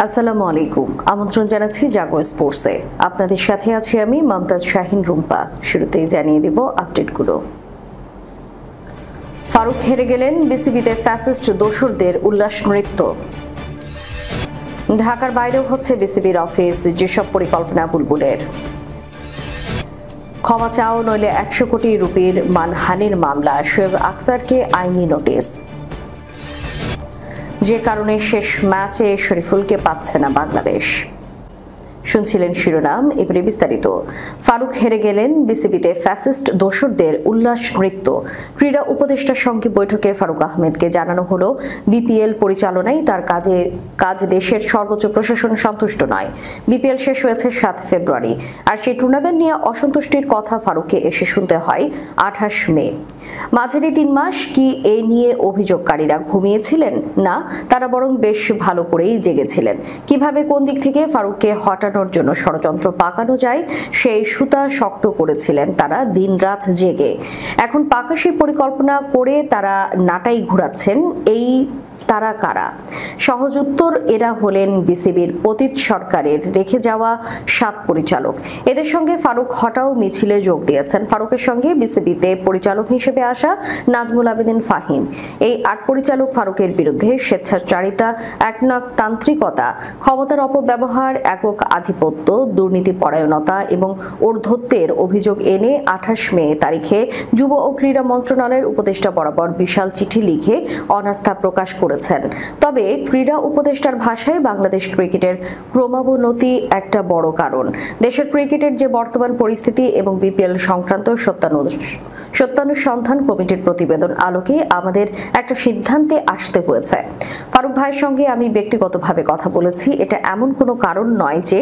আসসালামু আলাইকুম। আমন্ত্রণ জানাচ্ছি জাগো স্পোর্টসে। আপনাদের সাথে আছি আমি মমতাজ শাহিন রুম্পা। শুরুতেই জানিয়ে দেব আপডেটগুলো। ফারুক হেরে গেলেন, বিসিবিতে ফ্যাসিস্ট দোসরদের উল্লাস নৃত্য। ঢাকার বাইরেও হচ্ছে বিসিবির অফিস, যেসব পরিকল্পনা বুলবুলের। ক্ষমা চাও নইলে 100 কোটি রুপির মানহানির মামলা, শোয়েব আখতারকে আইনি নোটিশ। যে কারণে শেষ ম্যাচে শরীফুলকে পাচ্ছে না বাংলাদেশ। শুনছিলেন শিরোনাম, এবারে বিস্তারিত। ফারুক হেরে গেলেন, বিসিবিতে ফ্যাসিস্ট দোসরদের উল্লাস নৃত্য। ক্রীড়া উপদেষ্টার সঙ্গে বৈঠকে ফারুক আহমেদকে জানানো হলো, বিপিএল পরিচালনায় তার কাজ দেশের সর্বোচ্চ প্রশাসন সন্তুষ্ট নয়। বিপিএল শেষ হয়েছে 7 ফেব্রুয়ারি, আর সেই টুর্নামেন্ট নিয়ে অসন্তুষ্টির কথা ফারুককে এসে শুনতে হয় 28 মে। মাঝারি 3 মাস কি এ নিয়ে অভিযোগকারীরা ঘুমিয়েছিলেন? না, তারা বরং বেশ ভালো করেই জেগেছিলেন। কিভাবে কোন দিক থেকে ফারুককে হটানোর জন্য ষড়যন্ত্র পাকানো যায় সেই সুতা শক্ত করেছিলেন তারা দিনরাত জেগে। এখন পাকা সেই পরিকল্পনা করে তারা নাটাই ঘুরাচ্ছেন। তারা কারা? সহজ উত্তর, এরা হলেন বিসিবির পতিত সরকারের রেখে যাওয়া 7 পরিচালক। এদের সঙ্গে ফারুক হটাও মিছিলে যোগ দিয়েছেন। ফারুকের সঙ্গে বিসিবিতে পরিচালক হিসেবে আসা নাজমুল আবেদিন ফাহিম। এই 8 পরিচালক ফারুকের বিরুদ্ধে স্বেচ্ছাচারিতা, একনায়কতান্ত্রিকতা, ক্ষমতার অপব্যবহার, একক আধিপত্য, দুর্নীতিপরায়ণতা এবং ঔর্ধ্বত্বের অভিযোগ এনে 28 মে তারিখে যুব ও ক্রীড়া মন্ত্রণালয়ের উপদেষ্টা বরাবর বিশাল চিঠি লিখে অনাস্থা প্রকাশ করেছেন। তবে ক্রীড়া উপদেষ্টার ভাষায় বাংলাদেশ ক্রিকেটের ক্রমাবনতি একটা বড় কারণ। দেশের ক্রিকেটের যে বর্তমান পরিস্থিতি এবং বিপিএল সংক্রান্ত সত্যানুসন্ধান কমিটির প্রতিবেদন আলোকে আমাদের একটা সিদ্ধান্তে আসতে হয়েছে। ফারুক ভাইয়ের সঙ্গে আমি ব্যক্তিগতভাবে কথা বলেছি। এটা এমন কোনো কারণ নয় যে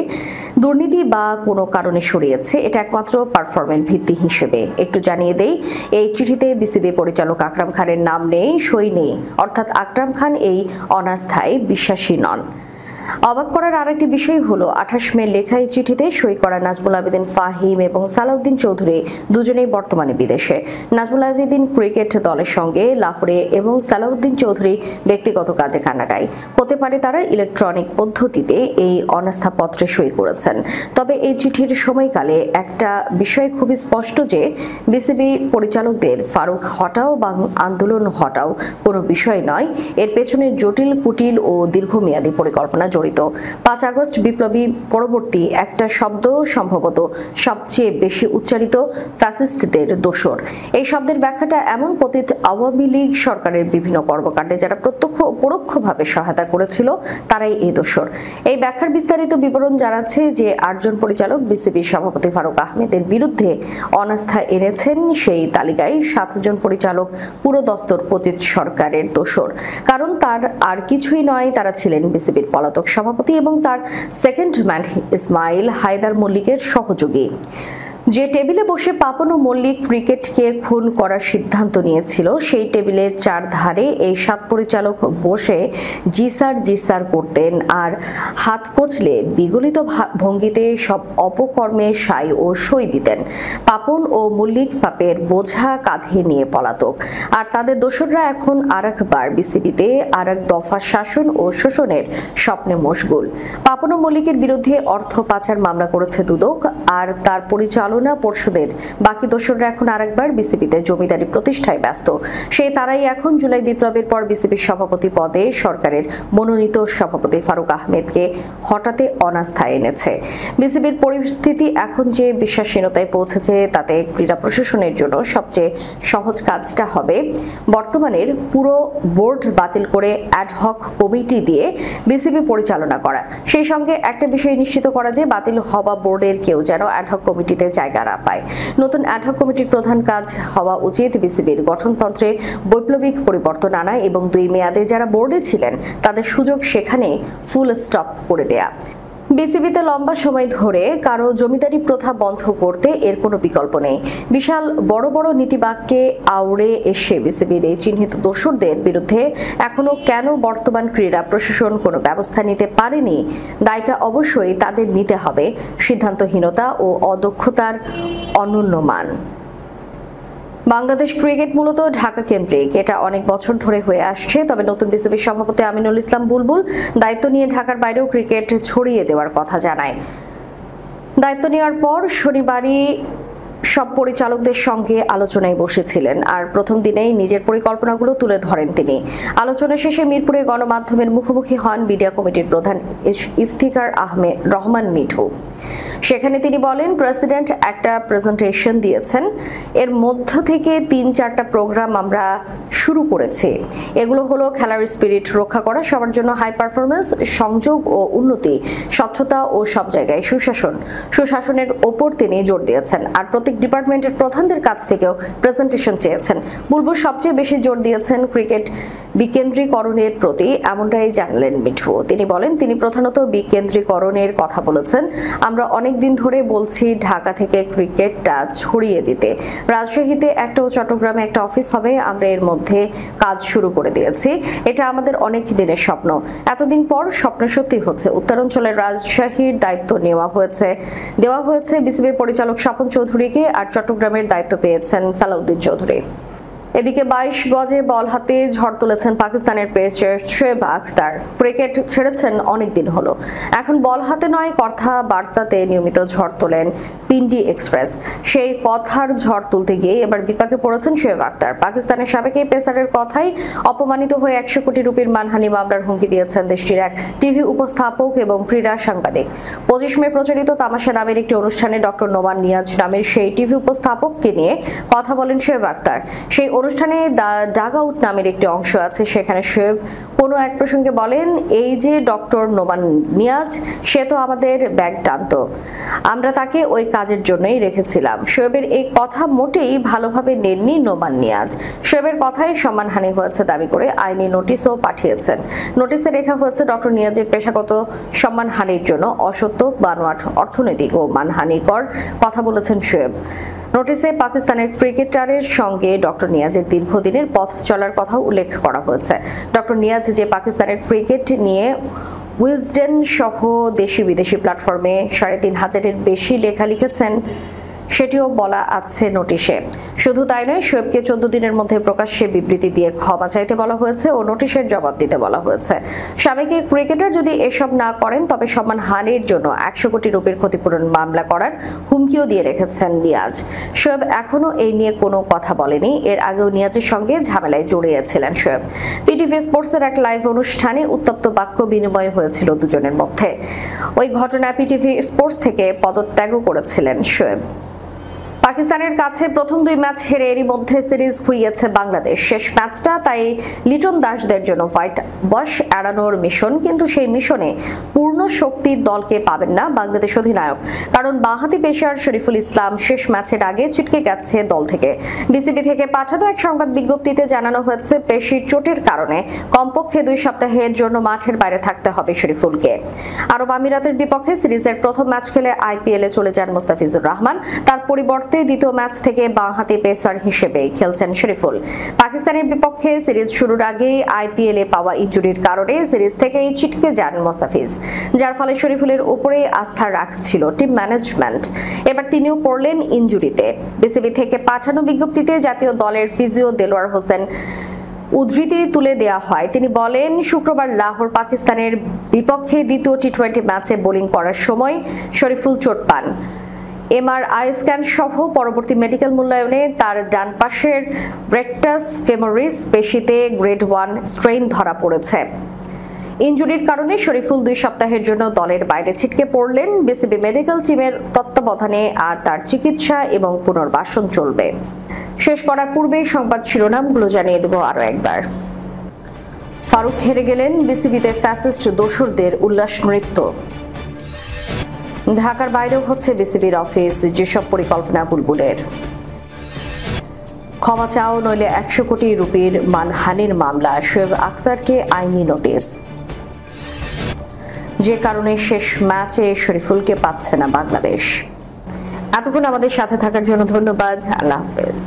দুর্নীতি বা কোনো কারণে সরিয়েছে, এটা একমাত্র পারফরম্যান্স ভিত্তি হিসেবে। একটু জানিয়ে দেই, এই চিঠিতে বিসিবি পরিচালক আকরাম খানের নাম নেই, সই নেই, অর্থাৎ আকরাম খান এই অনাস্থায় বিশ্বাসী নন। অবাক করার আরেকটি বিষয় হলো 28 মে লেখা এই চিঠিতে সই করা নাজমুল আবেদিন ফাহিম এবং সালাউদ্দিন চৌধুরী দুজনেই বর্তমানে বিদেশে। নাজমুল আবেদিন ক্রিকেট দলের সঙ্গে লাহোরে এবং সালাউদ্দিন চৌধুরী ব্যক্তিগত কাজে কানাডায়। হতে পারে তারা ইলেকট্রনিক পদ্ধতিতে এই অনাস্থাপত্রে সই করেছেন। তবে এই চিঠির সময়কালে একটা বিষয় খুবই স্পষ্ট যে বিসিবি পরিচালকদের ফারুক হটাও বা আন্দোলন হটাও কোনো বিষয় নয়। এর পেছনে জটিল, কুটিল ও দীর্ঘমেয়াদী পরিকল্পনা জড়িত। 5 আগস্ট বিপ্লবী পরবর্তী একটা শব্দ সম্ভবত সবচেয়ে বেশি উচ্চারিত, ফ্যাসিস্টদের দোসর। এই শব্দের ব্যাখ্যাটা এমন, পতিত আওয়ামী লীগ সরকারের বিভিন্ন কর্মকাণ্ডে যারা প্রত্যক্ষ ও পরোক্ষভাবে সহায়তা করেছিল তারাই এই দোসর। এই ব্যাখ্যার বিস্তারিত বিবরণ জানাচ্ছে যে 8 জন পরিচালক বিসিবির সভাপতি ফারুক আহমেদের বিরুদ্ধে অনাস্থা এনেছেন। সেই তালিকায় 7 জন পরিচালক পুরো দস্তর পতিত সরকারের দোসর। কারণ তার আর কিছুই নয়, তারা ছিলেন বিসিবির পলাতক সভাপতি এবং তার সেকেন্ড ম্যান ইসমাইল হায়দার মল্লিকের সহযোগী। যে টেবিলে বসে পাপন ও মল্লিক ক্রিকেটকে খুন করার সিদ্ধান্ত নিয়েছিল, সেই টেবিলে 4 ধারে এই 7 পরিচালক বসে জি স্যার করতেন আর হাত কচলে বিগলিত ভঙ্গিতে সব অপকর্মে সাই ও সই দিতেন। পাপন ও মল্লিক পাপের বোঝা কাঁধে নিয়ে পলাতক, আর তাদের দোসররা এখন আরেকবার বিসিবিতে আরেক দফা শাসন ও শোষণের স্বপ্নে মশগুল। পাপন ও মল্লিকের বিরুদ্ধে অর্থ পাচার মামলা করেছে দুদক, আর তার পরিচালনা পর্ষদের বাকি দোসররা এখন আরেকবার বিসিবিতে জমিদারি প্রতিষ্ঠায় ব্যস্ত। তারাই এখন জুলাই বিপ্লবের পর বিসিবির সভাপতি পদে সরকারের মনোনীত সভাপতি ফারুক আহমেদকে হঠাতে অনাস্থা এনেছে। বিসিবির পরিস্থিতি এখন যে বিশ্বাসহীনতায় পৌঁছেছে, তাতে ক্রীড়া প্রশাসনের জন্য সবচেয়ে সহজ কাজটা হবে বর্তমানের পুরো বোর্ড বাতিল করে অ্যাডহক কমিটি দিয়ে বিসিবি পরিচালনা করা। সেই সঙ্গে একটা বিষয় নিশ্চিত করা যে বাতিল হওয়া বোর্ডের কেউ যেন অ্যাডহক কমিটিতে জায়গা না পায়। নতুন অ্যাডহক কমিটির প্রধান কাজ হওয়া উচিত বিসিবির গঠনতন্ত্রে বৈপ্লবিক পরিবর্তন আনা এবং 2 মেয়াদে যারা বোর্ডে ছিলেন তাদের সুযোগ সেখানে ফুল স্টপ করে দেয়া। বিসিবিতে লম্বা সময় ধরে কারো জমিদারি প্রথা বন্ধ করতে এর কোনো বিকল্প নেই। বিশাল বড় বড় নীতিবাক্যে আউড়ে এসে বিসিবির এই চিহ্নিত দোসরদের বিরুদ্ধে এখনো কেন বর্তমান ক্রীড়া প্রশাসন কোনো ব্যবস্থা নিতে পারেনি? দায়টা অবশ্যই তাদের নিতে হবে। সিদ্ধান্তহীনতা ও অদক্ষতার অনন্য মান। বাংলাদেশ ক্রিকেট মূলত ঢাকা কেন্দ্রিক, এটা অনেক বছর ধরে হয়ে আসছে। তবে নতুন বিসিবির সভাপতি আমিনুল ইসলাম বুলবুল দায়িত্ব নিয়ে ঢাকার বাইরেও ক্রিকেট ছড়িয়ে দেওয়ার কথা জানায়। দায়িত্ব নেওয়ার পর শনিবারই সব পরিচালকদের সঙ্গে আলোচনায় বসেছিলেন, আর প্রথম দিনেই নিজের পরিকল্পনাগুলো তুলে ধরেন তিনি। আলোচনা শেষে মিরপুরে গণমাধ্যমের মুখোমুখি হন মিডিয়া কমিটির প্রধান ইফতিখার আহমেদ রহমান মিঠু। সেখানে তিনি বলেন, প্রেসিডেন্ট একটা প্রেজেন্টেশন দিয়েছেন, এর মধ্য থেকে 3-4টা প্রোগ্রাম আমরা শুরু করেছি। এগুলো হলো খেলার স্পিরিট রক্ষা করা, সবার জন্য হাই পারফরমেন্স, সংযোগ ও উন্নতি, স্বচ্ছতা ও সব জায়গায় সুশাসনের ওপর তিনি জোর দিয়েছেন। আর প্রত্যেক ডিপার্টমেন্টের প্রধানদের কাছ থেকেও প্রেজেন্টেশন চেয়েছেন। বুলবুল সবচেয়ে বেশি জোর দিয়েছেন ক্রিকেট বিকেন্দ্রীকরণের প্রতি, এমনটাই জানালেন মিঠু। তিনি বলেন, তিনি প্রধানত বিকেন্দ্রীকরণের কথা বলেছেন। আমরা অনেক দিন ধরে বলছি ঢাকা থেকে ক্রিকেটটা ছড়িয়ে দিতে। রাজশাহীতে একটা ও চট্টগ্রামে একটা অফিস হবে, আমরা এর মধ্যে কাজ শুরু করে দিয়েছি। এটা আমাদের অনেক দিনের স্বপ্ন, এতদিন পর স্বপ্ন সত্যি হচ্ছে। উত্তরাঞ্চলের রাজশাহীর দায়িত্ব দেওয়া হয়েছে বিসিবির পরিচালক স্বপন চৌধুরীকে, আর চট্টগ্রামের দায়িত্ব পেয়েছেন সালাউদ্দিন চৌধুরী। এদিকে 22 গজে বল হাতে ঝড় তুলেছেন পাকিস্তানের পেসার শোয়েব আখতার। ক্রিকেট ছেড়েছেন অনেক দিন হলো, এখন বল হাতে নয় কথাবার্তাতে নিয়মিত ঝড় তোলেন পিন্ডি এক্সপ্রেস। সেই কথার ঝড় তুলতে গিয়ে এবার বিপাকে পড়েছেন শোয়েব আখতার। পাকিস্তানের সাবেক এই পেসারের কথাই অপমানিত হয়ে 100 কোটি রুপির মানহানি মামলার হুমকি দিয়েছেন দেশটির এক টিভি উপস্থাপক এবং ক্রীড়া সাংবাদিক। 25 মে প্রচারিত তামাশা নামের একটি অনুষ্ঠানে ডক্টর নোমান নিয়াজ নামের সেই টিভি উপস্থাপককে নিয়ে কথা বলেন শোয়েব আখতার। সেই অনুষ্ঠানে ডাগ আউট নামের একটি অংশ আছে, সেখানে শোয়েব কোনো এক প্রসঙ্গে বলেন, এই যে ডক্টর নোমান নিয়াজ, সে তো আমাদের ব্যাগ টানতো, আমরা তাকে ওই কাজের জন্যই রেখেছিলাম। শোয়েবের এই কথা মোটেই ভালোভাবে নেননি নোমান নিয়াজ। শোয়েবের কথায় সম্মানহানি হয়েছে দাবি করে আইনি নোটিশও পাঠিয়েছেন। নোটিশে লেখা হয়েছে, ডক্টর নিয়াজের পেশাগত সম্মানহানির জন্য অসত্য, বানোয়াট, অর্থনৈতিক ও মানহানিকর কথা বলেছেন শোয়েব। নোটিশে পাকিস্তানের ক্রিকেটারের সঙ্গে ডক্টর নিয়াজের দীর্ঘদিনের পথ চলার কথা উল্লেখ করা হয়েছে। ডক্টর নিয়াজ যে পাকিস্তানের ক্রিকেট নিয়ে উইজডেন সহ দেশি বিদেশি প্ল্যাটফর্মে 3,500-এর বেশি লেখা লিখেছেন, সেটিও বলা আছে নোটিশে। শুধু তাই নয়, শোয়েবকে 14 দিনের মধ্যে প্রকাশ্যে বিবৃতি দিয়ে ক্ষমা চাইতে বলা হয়েছে ও নোটিশের জবাব দিতে বলা হয়েছে। সাবেক ক্রিকেটার যদি এসব না করেন তবে সম্মানহানির জন্য 100 কোটি রুপির ক্ষতিপূরণ মামলা করার হুমকিও দিয়ে রেখেছেন নিয়াজ। শোয়েব এখনো এই নিয়ে কোনো কথা বলেনি। এর আগেও নিয়াজের সঙ্গে ঝামেলায় জড়িয়েছিলেন শোয়েব। পিটিভি স্পোর্টসের এক লাইভ অনুষ্ঠানে উত্তপ্ত বাক্য বিনিময় হয়েছিল দুজনের মধ্যে। ওই ঘটনায় পিটিভি স্পোর্টস থেকে পদত্যাগও করেছিলেন শোয়েব। পাকিস্তানের কাছে প্রথম 2 ম্যাচ হেরে এরই মধ্যে সিরিজ খুইয়েছে বাংলাদেশ। শেষ ম্যাচটা তাই লিটন দাসদের জন্য হোয়াইট ওয়াশ এড়ানোর মিশন, কিন্তু সেই মিশনে পূর্ণ শক্তির দলকে পাবেন না বাংলাদেশ অধিনায়ক, কারণ বাঁহাতি পেসার শরীফুল ইসলাম শেষ ম্যাচের আগে ছিটকে গেছে দল থেকে। বিসিবি থেকে পাঠানো এক সংবাদ বিজ্ঞপ্তিতে জানানো হয়েছে, পেশির চোটের কারণে কমপক্ষে 2 সপ্তাহের জন্য মাঠের বাইরে থাকতে হবে শরীফুলকে। আরব আমিরাতের বিপক্ষে সিরিজের প্রথম ম্যাচ খেলে আইপিএলে চলে যান মুস্তাফিজুর রহমান। তার পরিবর্তে দ্বিতীয় ম্যাচ থেকে বাঁহাতি পেসার হিসেবে খেলছেন শরীফুল। পাকিস্তানের বিপক্ষে সিরিজ শুরুর আগেই আইপিএলে পাওয়া ইনজুরির কারণে সিরিজ থেকেই ছিটকে যান মোস্তাফিজ, যার ফলে শরীফুলের উপরে আস্থা রাখছিল টিম ম্যানেজমেন্ট। এবার তিনিও পড়লেন ইনজুরিতে। বিসিবি থেকে পাঠানো বিজ্ঞপ্তিতে জাতীয় দলের ফিজিও দেলোয়ার হোসেন উদ্ধৃতি তুলে দেয়া হয়। তিনি বলেন, শুক্রবার লাহোর পাকিস্তানের বিপক্ষে দ্বিতীয় টি-20 ম্যাচে বোলিং করার সময় শরীফুল চোট পান। এমআরআই স্ক্যান সহ পরবর্তী মেডিকেল মূল্যায়নে তার ডান পাশের রেকটাস ফেমোরিস পেশিতে গ্রেড 1 স্ট্রেইন ধরা পড়েছে। ইনজুরির কারণে শরীফুল 2 সপ্তাহের জন্য দলের বাইরে ছিটকে পড়লেন। বিসিবি মেডিকেল টিমের তত্ত্বাবধানে আর তার চিকিৎসা এবং পুনর্বাসন চলবে। শেষ করার পূর্বে সংবাদ শিরোনামগুলো জানিয়ে দেব আরো একবার। ফারুক হেরে গেলেন, বিসিবিতে ফ্যাসিস্ট দোসরদের উল্লাস নৃত্য। ঢাকার বাইরেও হচ্ছে বিসিবির অফিস, যেসব পরিকল্পনা বুলবুলের। ক্ষমা চাও নইলে 100 কোটি রুপির মানহানির মামলা, শোয়েব আখতারকে আইনি নোটিশ। যে কারণে শেষ ম্যাচে শরীফুলকে পাচ্ছে না বাংলাদেশ। এতক্ষণ আমাদের সাথে থাকার জন্য ধন্যবাদ। আল্লাহ হাফেজ।